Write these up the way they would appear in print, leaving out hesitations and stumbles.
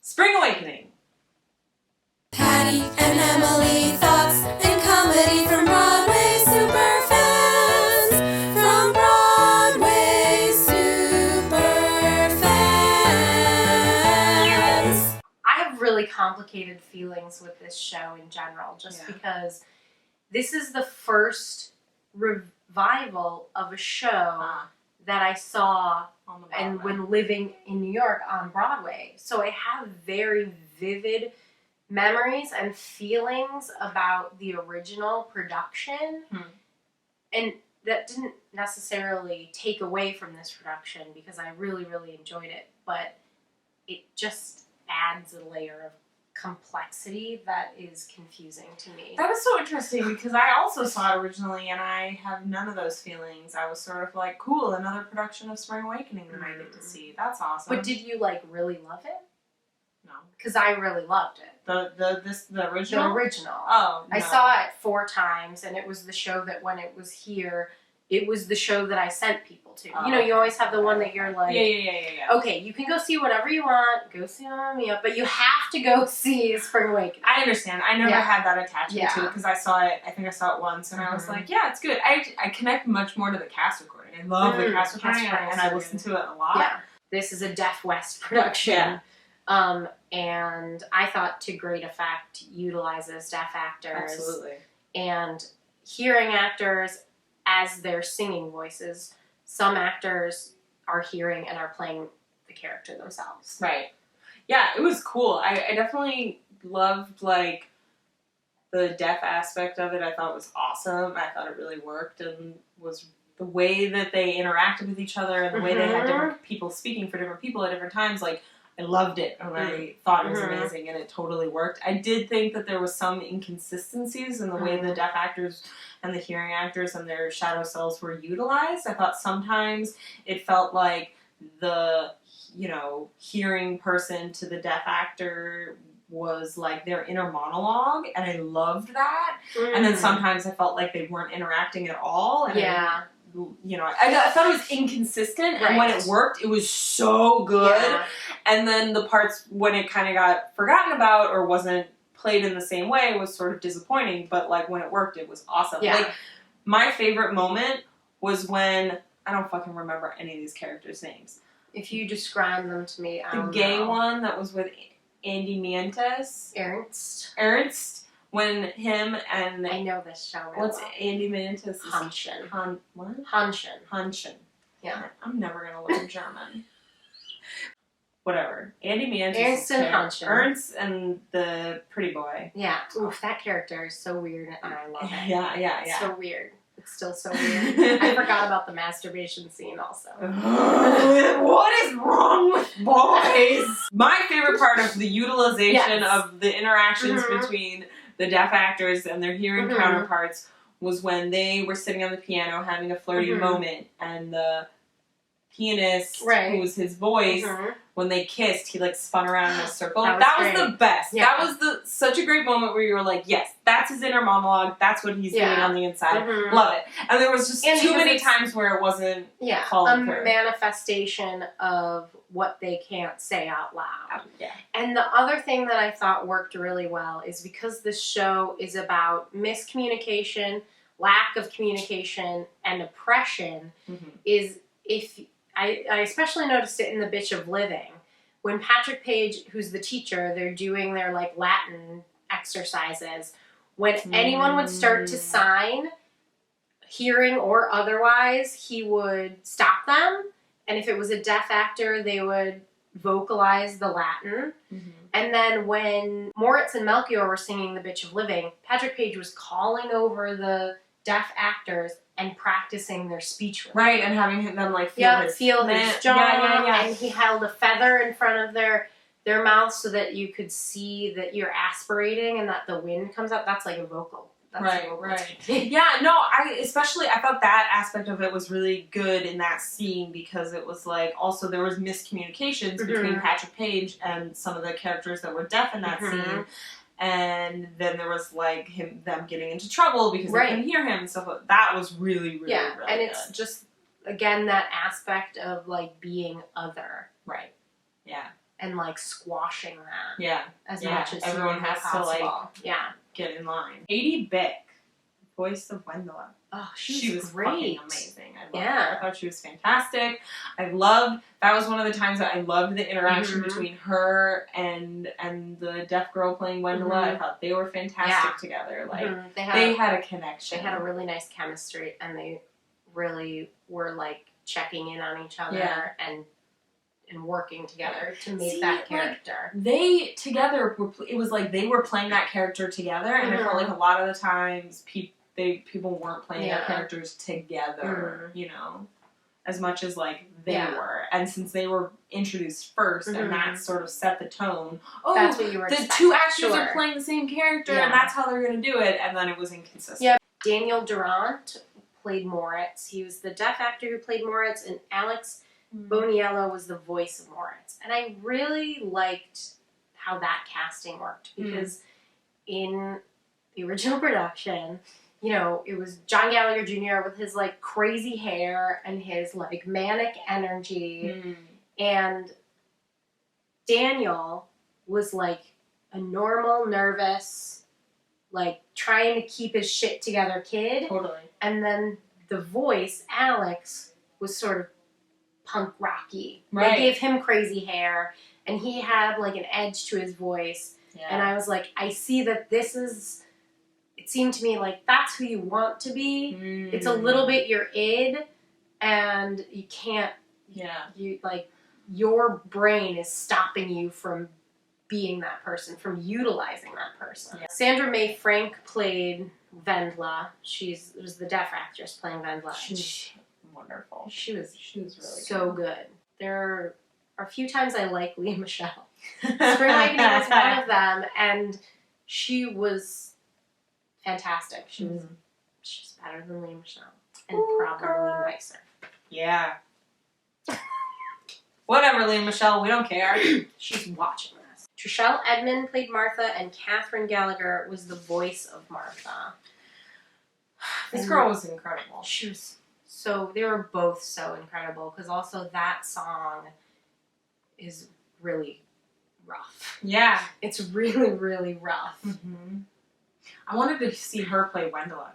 Spring Awakening. Patty and Emily, thoughts and comedy from Broadway super fans. From Broadway super fans. I have really complicated feelings with this show in general, just because this is the first revival of a show that I saw and when living in New York on Broadway. So I have very vivid memories and feelings about the original production. And that didn't necessarily take away from this production because I really, really enjoyed it. But it just adds a layer of complexity that is confusing to me. That is so interesting because I also saw it originally and I have none of those feelings. I was sort of like, cool, another production of Spring Awakening that I get to see. That's awesome. But did you really love it? No. Because I really loved it. The original? The original. Oh, no. I saw it 4 times, and it was the show that when it was here, it was the show that I sent people to. Oh, you always have the one that you're like, yeah. Okay, you can go see whatever you want, go see Mia, but you have to go see Spring Awakening. I understand. I never had that attachment to it because I saw it once, and I was like, yeah, it's good. I connect much more to the cast recording. I love the cast recording, and I listen to it a lot. Yeah. This is a Deaf West production. And I thought to great effect utilizes deaf actors. Absolutely. And hearing actors as their singing voices. Some actors are hearing and are playing the character themselves. Right. Yeah, it was cool. I definitely loved, the deaf aspect of it. I thought was awesome. I thought it really worked and was the way that they interacted with each other and the way they had different people speaking for different people at different times, I loved it, and I thought it was amazing, and it totally worked. I did think that there was some inconsistencies in the way the deaf actors and the hearing actors and their shadow selves were utilized. I thought sometimes it felt like the, hearing person to the deaf actor was like their inner monologue, and I loved that. And then sometimes I felt like they weren't interacting at all. And I thought it was inconsistent, and when it worked, it was so good. Yeah. And then the parts when it kind of got forgotten about or wasn't played in the same way was sort of disappointing, but when it worked, it was awesome. Yeah. My favorite moment was when, I don't fucking remember any of these characters' names. If you describe them to me, I don't know. The gay one that was with Andy Mientus. Ernst. When him and... I know this show really What's Andy Mientus? Hanschen. What? Hanschen. Yeah. I'm never going to learn German. Whatever. Andy Mientus. Ernst and Hanschen. Ernst and the pretty boy. Yeah. Oof, that character is so weird and I love it. Yeah. It's so weird. It's still so weird. I forgot about the masturbation scene also. What is wrong with boys? My favorite part of the utilization of the interactions between the deaf actors and their hearing counterparts was when they were sitting on the piano having a flirty moment, and the pianist, who was his voice, when they kissed, he spun around in a circle. That was the best. Yeah. That was such a great moment where you were like, yes, that's his inner monologue. That's what he's doing on the inside. Love it. And there was just too many times where it wasn't called through. Manifestation of what they can't say out loud. Yeah. And the other thing that I thought worked really well is because this show is about miscommunication, lack of communication, and oppression, is if... I especially noticed it in The Bitch of Living. When Patrick Page, who's the teacher, they're doing their Latin exercises. When anyone would start to sign, hearing or otherwise, he would stop them. And if it was a deaf actor, they would vocalize the Latin. And then when Moritz and Melchior were singing The Bitch of Living, Patrick Page was calling over the deaf actors and practicing their speech with right, and having them feel his jaw, and he held a feather in front of their mouth so that you could see that you're aspirating and that the wind comes up. That's a vocal. That's right. Yeah, no, I thought that aspect of it was really good in that scene because it was also there was miscommunications between Patrick Page and some of the characters that were deaf in that scene. And then there was them getting into trouble because they couldn't hear him and stuff. That was really, really, really and good. It's just again that aspect of being other. Right. Yeah. and like squashing that. Yeah. As Yeah, much as everyone has to, like, possible. Yeah. get in line. Katie Beck, voice of Wendla. Oh, She was great. fucking amazing. I loved Yeah. her. I thought she was fantastic. That was one of the times that I loved the interaction between her and the deaf girl playing Wendla. I thought they were fantastic together. Like, they had a connection. They had a really nice chemistry, and they really were like checking in on each other and working together to make that character. Like, they together it was like they were playing that character together, and I felt like a lot of the times people weren't playing their characters together, you know, as much as like they were. And since they were introduced first, and that sort of set the tone. Oh, that's what you were the two actors are playing the same character, and that's how they're going to do it. And then it was inconsistent. Yeah. Daniel Durant played Moritz. He was the deaf actor who played Moritz, and Alex Boniello was the voice of Moritz. And I really liked how that casting worked, because in the original production, you know, it was John Gallagher Jr. with his like crazy hair and his like manic energy, and Daniel was like a normal, nervous, like trying to keep his shit together kid. Totally. And then the voice, Alex, was sort of punk rocky. Right. They gave him crazy hair, and he had like an edge to his voice. Yeah. And I was like, I see that this is, it seemed to me like that's who you want to be. It's a little bit your id, and you can't, you like, your brain is stopping you from being that person, from utilizing that person. Yeah. Sandra Mae Frank played Wendla. She was the deaf actress playing Wendla. She's wonderful. She was really so good. There are a few times I like Lea Michele. Spring Awakening was one of them, and she was fantastic. She's better than Lea Michele, and probably nicer. Yeah. Whatever, Lea Michele, we don't care. She's watching this. Treshelle Edmond played Martha, and Kathryn Gallagher was the voice of Martha. This girl was incredible. She was they were both so incredible, because also that song is really rough. Yeah. It's really, really rough. I wanted to see her play Wendla.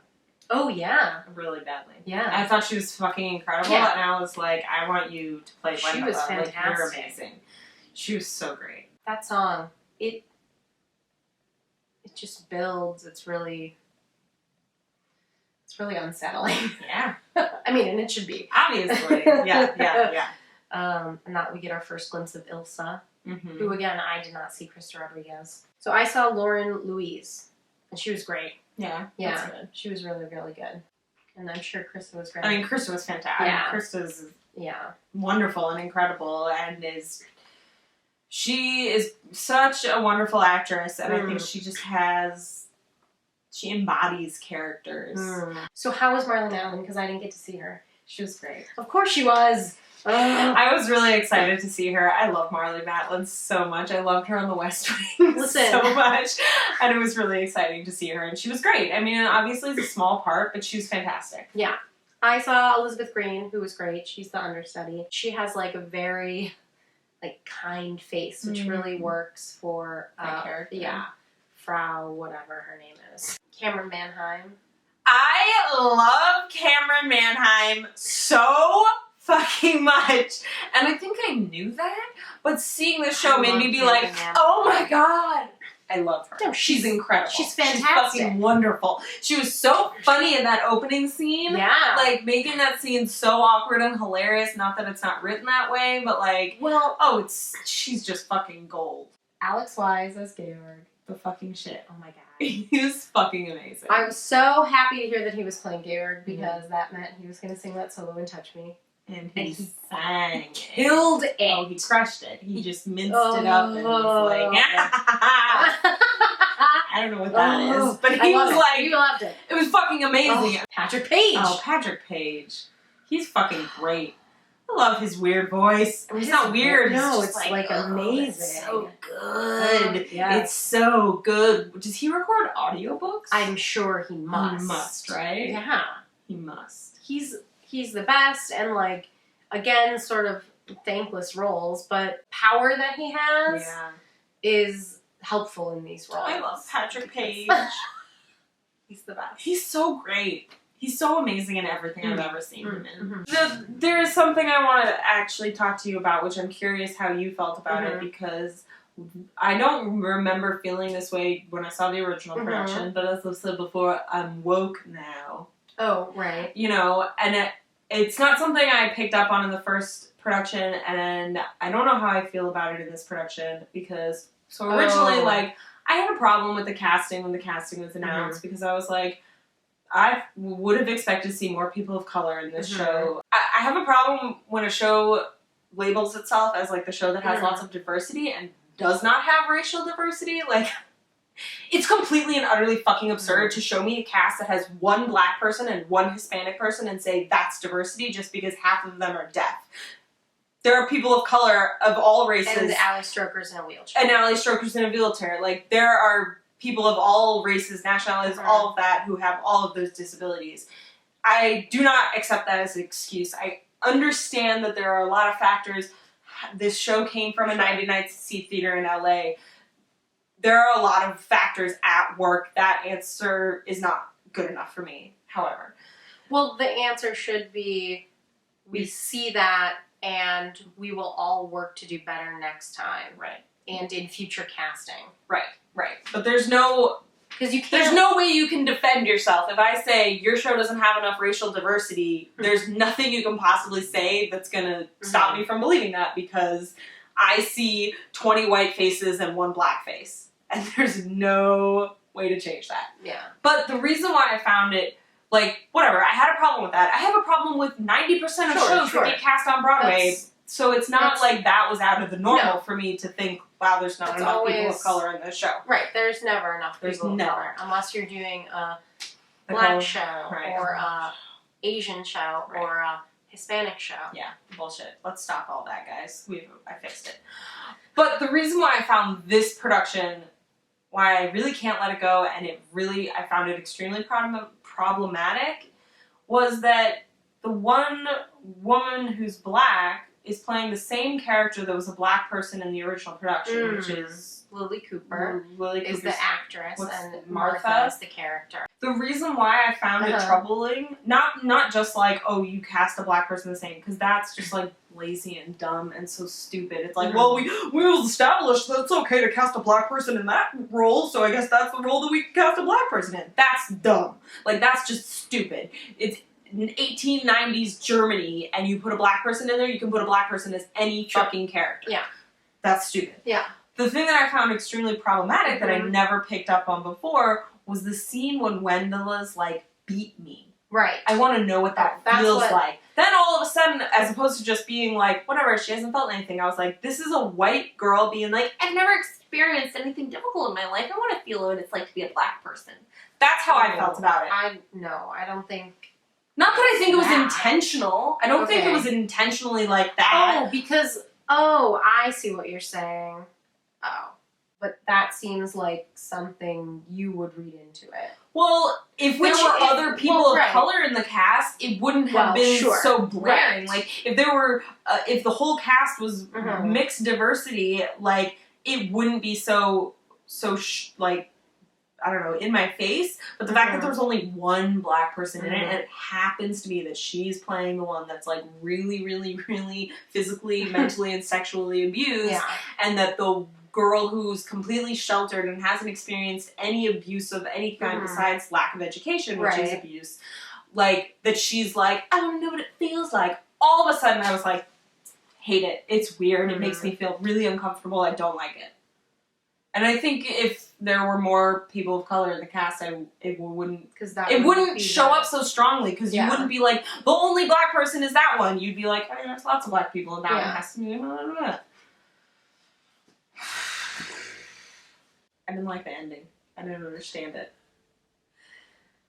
Oh, yeah. Really badly. Yeah. I thought she was fucking incredible, and I was like, I want you to play Wendla. She was fantastic. Like, you're amazing. She was so great. That song, it just builds. It's really unsettling. Yeah. I mean, and it should be. Obviously. Yeah. And that we get our first glimpse of Ilsa, who, again, I did not see Krysta Rodriguez. So I saw Lauren Luiz, and she was great. Yeah. Yeah. She was really, really good. And I'm sure Krysta was great. I mean, Krysta was fantastic. Yeah. Krysta's wonderful and incredible, and she is such a wonderful actress, and I think she just she embodies characters. So how was Marlee Matlin? Because I didn't get to see her. She was great. Of course she was. I was really excited to see her. I love Marlee Matlin so much. I loved her on The West Wing so much. And it was really exciting to see her. And she was great. I mean, obviously it's a small part, but she was fantastic. Yeah. I saw Elizabeth Greene, who was great. She's the understudy. She has like a very like kind face, which really works for that character. Yeah. Frau, whatever her name is. Camryn Manheim. I love Camryn Manheim so fucking much. And I think I knew that, but seeing the show made me be like, oh my god. I love her. No, she's incredible. She's fantastic. She's fucking wonderful. She was so funny in that opening scene. Yeah. Like, making that scene so awkward and hilarious. Not that it's not written that way, but like, well, she's just fucking gold. Alex Wyse as Georg. The fucking shit. Oh my god. He was fucking amazing. I was so happy to hear that he was playing Georg, because that meant he was going to sing that solo in Touch Me. And he sang. Killed it. Oh, he crushed it. He just minced it up and was like, I don't know what that is. But he was like, you loved it. It was fucking amazing. Oh, Patrick Page. Oh, Patrick Page. He's fucking great. I love his weird voice. I mean, it's not weird. No, it's just like amazing. It's so good. Yeah. It's so good. Does he record audiobooks? I'm sure he must. He must, right? Yeah. He must. He's the best, and like, again, sort of thankless roles, but power that he has is helpful in these roles. I love Patrick Page. He's the best. He's so great. He's so amazing in everything I've ever seen him in. There is something I want to actually talk to you about, which I'm curious how you felt about it, because I don't remember feeling this way when I saw the original production, but as I've said before, I'm woke now. Oh, right. You know, and it's not something I picked up on in the first production, and I don't know how I feel about it in this production, because, so originally, like, I had a problem with the casting when the casting was announced, because I was like, I would have expected to see more people of color in this show. I have a problem when a show labels itself as, like, the show that has lots of diversity and does not have racial diversity. Like, it's completely and utterly fucking absurd to show me a cast that has one black person and one Hispanic person and say that's diversity just because half of them are deaf. There are people of color of all races. And Ally Stroker's in a wheelchair. And Ally Stroker's in a wheelchair. Like, there are people of all races, nationalities, all of that, who have all of those disabilities. I do not accept that as an excuse. I understand that there are a lot of factors. This show came from a 99-seat theater in LA. There are a lot of factors at work. That answer is not good enough for me, however. Well, the answer should be, we see that, and we will all work to do better next time. Right. And in future casting. Right. But there's no... Because you can't... There's no way you can defend yourself. If I say, your show doesn't have enough racial diversity, there's nothing you can possibly say that's going to stop me from believing that, because I see 20 white faces and one black face. And there's no way to change that. Yeah. But the reason why I found it, like, whatever, I had a problem with that. I have a problem with 90% of shows that get cast on Broadway. So it's not like that was out of the normal for me to think, wow, there's not enough people of color in this show. Right, there's never enough people of color. Unless you're doing a black show, or a Asian show, or a Hispanic show. Yeah, bullshit. Let's stop all that, guys. I fixed it. But the reason why I found this production, why I really can't let it go, and I found it extremely problematic, was that the one woman who's black is playing the same character that was a black person in the original production, which is Lily Cooper. Lily is the actress, and Martha Martha is the character. The reason why I found it troubling, not just like, oh, you cast a black person the same, because that's just like lazy and dumb and so stupid. It's like, well, we've established that it's okay to cast a black person in that role, so I guess that's the role that we can cast a black person in. That's dumb. Like, that's just stupid. It's 1890s Germany, and you put a black person in there, you can put a black person as any fucking character. Yeah. That's stupid. Yeah. The thing that I found extremely problematic that I never picked up on before was the scene when Wendela's like, beat me. Right. I want to know what that feels like. Then all of a sudden, as opposed to just being like, whatever, she hasn't felt anything, I was like, this is a white girl being like, I've never experienced anything difficult in my life. I want to feel what it's like to be a black person. That's how I felt about it. I don't think... Not that I think it was intentional. I don't think it was intentionally like that. Oh, because... Oh, I see what you're saying. Oh. But that seems like something you would read into it. Well, if there were other people of color in the cast, it wouldn't have been so blaring. Like, if there were... if the whole cast was mixed diversity, like, it wouldn't be so like... I don't know, in my face, but the fact that there's only one black person in it, and it happens to be that she's playing the one that's, like, really, really, really physically, mentally, and sexually abused, and that the girl who's completely sheltered and hasn't experienced any abuse of any kind besides lack of education, which is abuse, like, that she's like, I want to know what it feels like. All of a sudden, I was like, hate it. It's weird. It makes me feel really uncomfortable. I don't like it. And I think if there were more people of color in the cast, it wouldn't show up so strongly, because you wouldn't be like, the only black person is that one. You'd be like, I mean, there's lots of black people, and that one has to be. I didn't like the ending. I didn't understand it.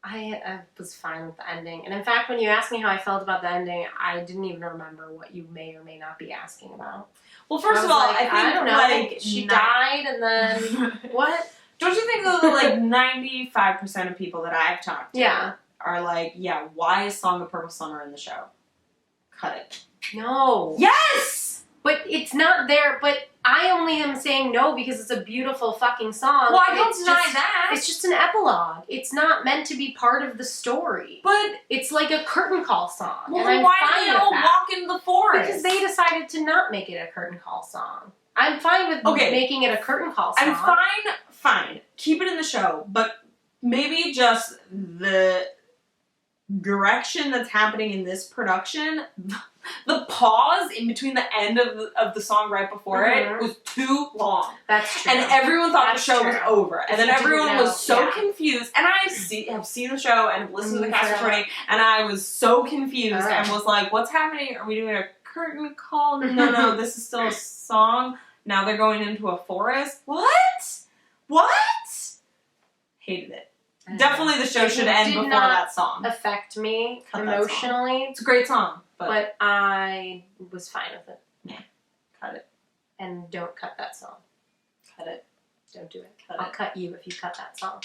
I was fine with the ending. And in fact, when you asked me how I felt about the ending, I didn't even remember what you may or may not be asking about. Well, first of all, like, I think, I don't know, like, she died, and then, what? Don't you think that, like, 95% of people that I've talked to are like, yeah, why is Song of Purple Summer in the show? Cut it. No. Yes! But it's not there. But I only am saying no because it's a beautiful fucking song. Well, I don't deny that. It's just an epilogue. It's not meant to be part of the story. But it's like a curtain call song. well, and then I'm why fine do they with all that. walk in the forest? Because they decided to not make it a curtain call song. I'm fine with making it a curtain call song. I'm fine. Keep it in the show, but maybe just the direction that's happening in this production, the pause in between the end of the song right before it was too long. That's true. And everyone thought That's the show true. was over. And then everyone was so Yeah. confused. And I have seen the show and have listened to the cast recording, and I was so confused and was like, what's happening? Are we doing a curtain call? No, this is still a song. Now they're going into a forest. What? Hated it. Definitely the show should end before that song. Affect me Cut emotionally. It's a great song, but I was fine with it. Yeah. Cut it. And don't cut that song. Cut it. Don't do it. Cut I'll it. cut you if you cut that song.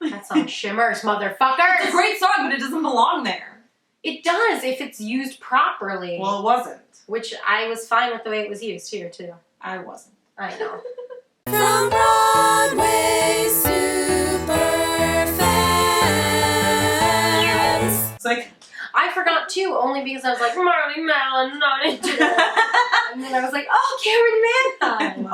That song shimmers, motherfuckers! It's a great song, but it doesn't belong there. It does if it's used properly. Well, it wasn't. Which I was fine with the way it was used here, too. I wasn't. I know. From Broadway Superfans. It's like, I forgot, too, only because I was like, Marlee Matlin, not into it. And then I was like, oh, Camryn Manheim.